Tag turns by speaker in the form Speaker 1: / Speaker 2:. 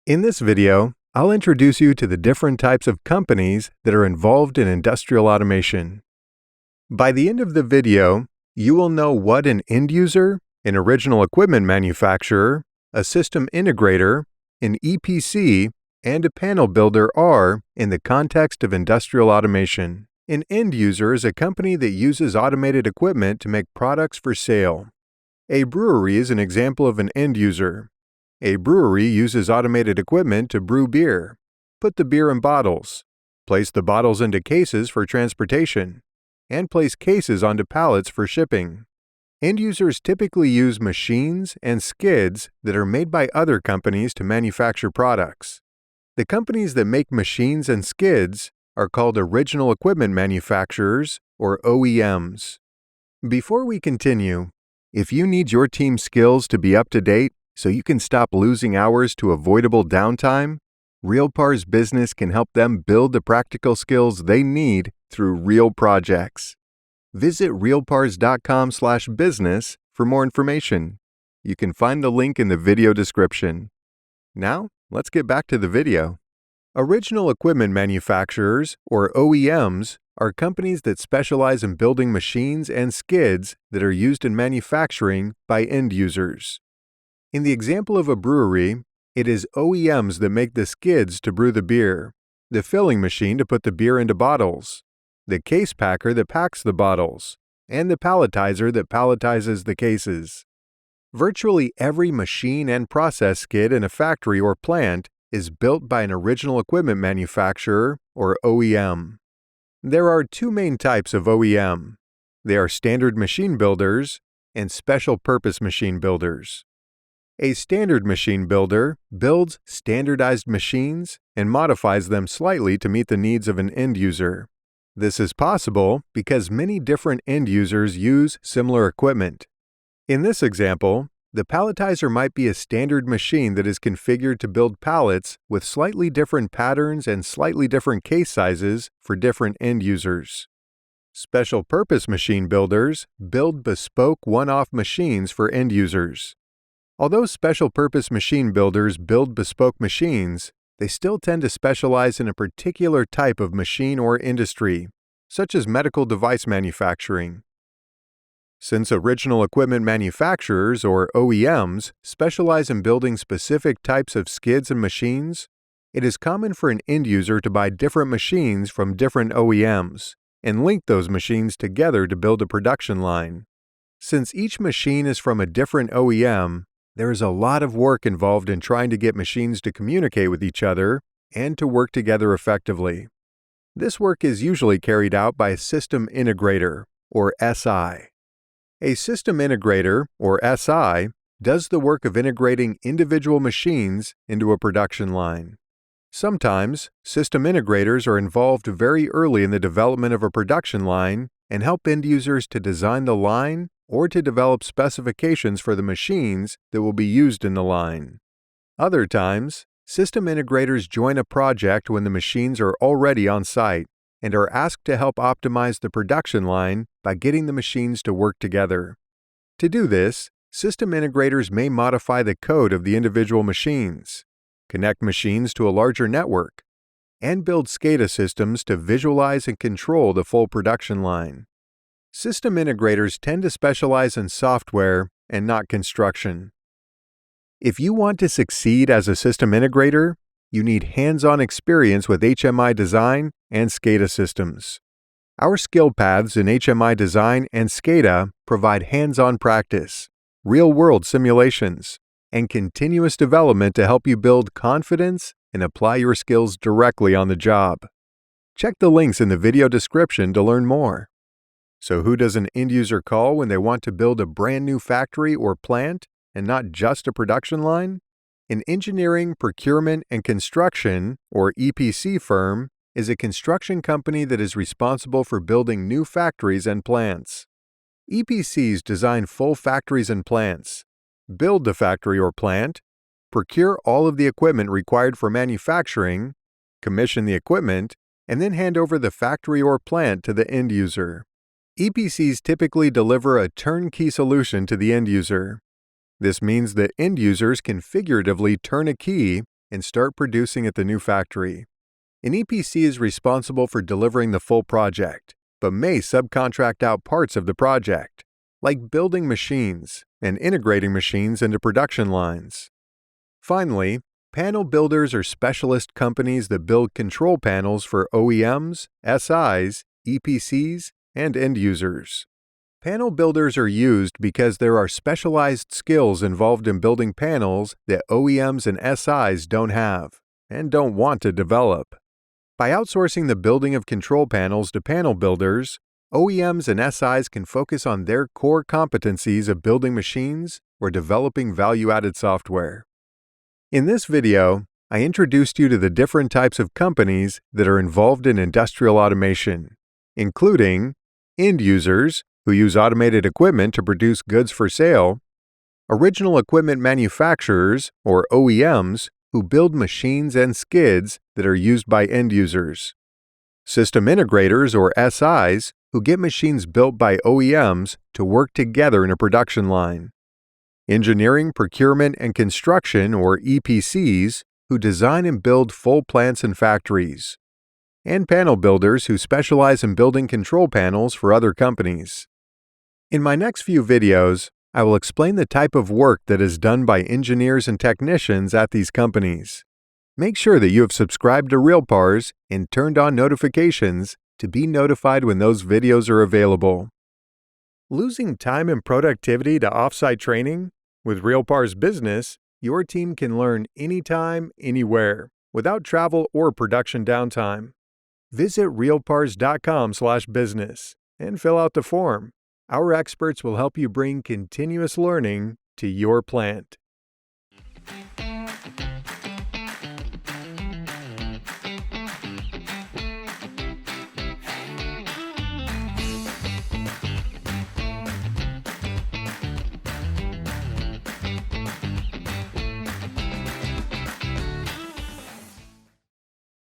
Speaker 1: In this video, I'll introduce you to the different types of companies that are involved in industrial automation. By the end of the video, you will know what an end user, an original equipment manufacturer, a system integrator, an EPC, and a panel builder are in the context of industrial automation. An end user is a company that uses automated equipment to make products for sale. A brewery is an example of an end user. A brewery uses automated equipment to brew beer, put the beer in bottles, place the bottles into cases for transportation, and place cases onto pallets for shipping. End users typically use machines and skids that are made by other companies to manufacture products. The companies that make machines and skids are called original equipment manufacturers, or OEMs. Before we continue, if you need your team's skills to be up to date so you can stop losing hours to avoidable downtime, RealPAR's business can help them build the practical skills they need through real projects. Visit realpars.com/business for more information. You can find the link in the video description. Now, let's get back to the video. Original equipment manufacturers, or OEMs, are companies that specialize in building machines and skids that are used in manufacturing by end users. In the example of a brewery, it is OEMs that make the skids to brew the beer, the filling machine to put the beer into bottles, the case packer that packs the bottles, and the palletizer that palletizes the cases. Virtually every machine and process skid in a factory or plant is built by an original equipment manufacturer, or OEM. There are two main types of OEM. They are standard machine builders and special purpose machine builders. A standard machine builder builds standardized machines and modifies them slightly to meet the needs of an end user. This is possible because many different end users use similar equipment. In this example, the palletizer might be a standard machine that is configured to build pallets with slightly different patterns and slightly different case sizes for different end users. Special purpose machine builders build bespoke one-off machines for end users. Although special purpose machine builders build bespoke machines, they still tend to specialize in a particular type of machine or industry, such as medical device manufacturing. Since original equipment manufacturers, or OEMs, specialize in building specific types of skids and machines, it is common for an end user to buy different machines from different OEMs and link those machines together to build a production line. Since each machine is from a different OEM, there is a lot of work involved in trying to get machines to communicate with each other and to work together effectively. This work is usually carried out by a system integrator, or SI. A system integrator, or SI, does the work of integrating individual machines into a production line. Sometimes, system integrators are involved very early in the development of a production line and help end users to design the line or to develop specifications for the machines that will be used in the line. Other times, system integrators join a project when the machines are already on site and are asked to help optimize the production line by getting the machines to work together. To do this, system integrators may modify the code of the individual machines, connect machines to a larger network, and build SCADA systems to visualize and control the full production line. System integrators tend to specialize in software and not construction. If you want to succeed as a system integrator, you need hands-on experience with HMI design and SCADA systems. Our skill paths in HMI design and SCADA provide hands-on practice, real-world simulations, and continuous development to help you build confidence and apply your skills directly on the job. Check the links in the video description to learn more. So who does an end user call when they want to build a brand new factory or plant and not just a production line? An engineering, procurement, and construction, or EPC firm, is a construction company that is responsible for building new factories and plants. EPCs design full factories and plants, build the factory or plant, procure all of the equipment required for manufacturing, commission the equipment, and then hand over the factory or plant to the end user. EPCs typically deliver a turnkey solution to the end user. This means that end users can figuratively turn a key and start producing at the new factory. An EPC is responsible for delivering the full project, but may subcontract out parts of the project, like building machines and integrating machines into production lines. Finally, panel builders are specialist companies that build control panels for OEMs, SIs, EPCs, and end users. Panel builders are used because there are specialized skills involved in building panels that OEMs and SIs don't have and don't want to develop. By outsourcing the building of control panels to panel builders, OEMs and SIs can focus on their core competencies of building machines or developing value-added software. In this video, I introduced you to the different types of companies that are involved in industrial automation, including end users, who use automated equipment to produce goods for sale, original equipment manufacturers, or OEMs, who build machines and skids that are used by end users, system integrators, or SIs, who get machines built by OEMs to work together in a production line, engineering, procurement, and construction, or EPCs, who design and build full plants and factories, and panel builders who specialize in building control panels for other companies. In my next few videos, I will explain the type of work that is done by engineers and technicians at these companies. Make sure that you have subscribed to RealPARS and turned on notifications to be notified when those videos are available. Losing time and productivity to offsite training? With RealPARS Business, your team can learn anytime, anywhere, without travel or production downtime. Visit realpars.com/business and fill out the form. Our experts will help you bring continuous learning to your plant.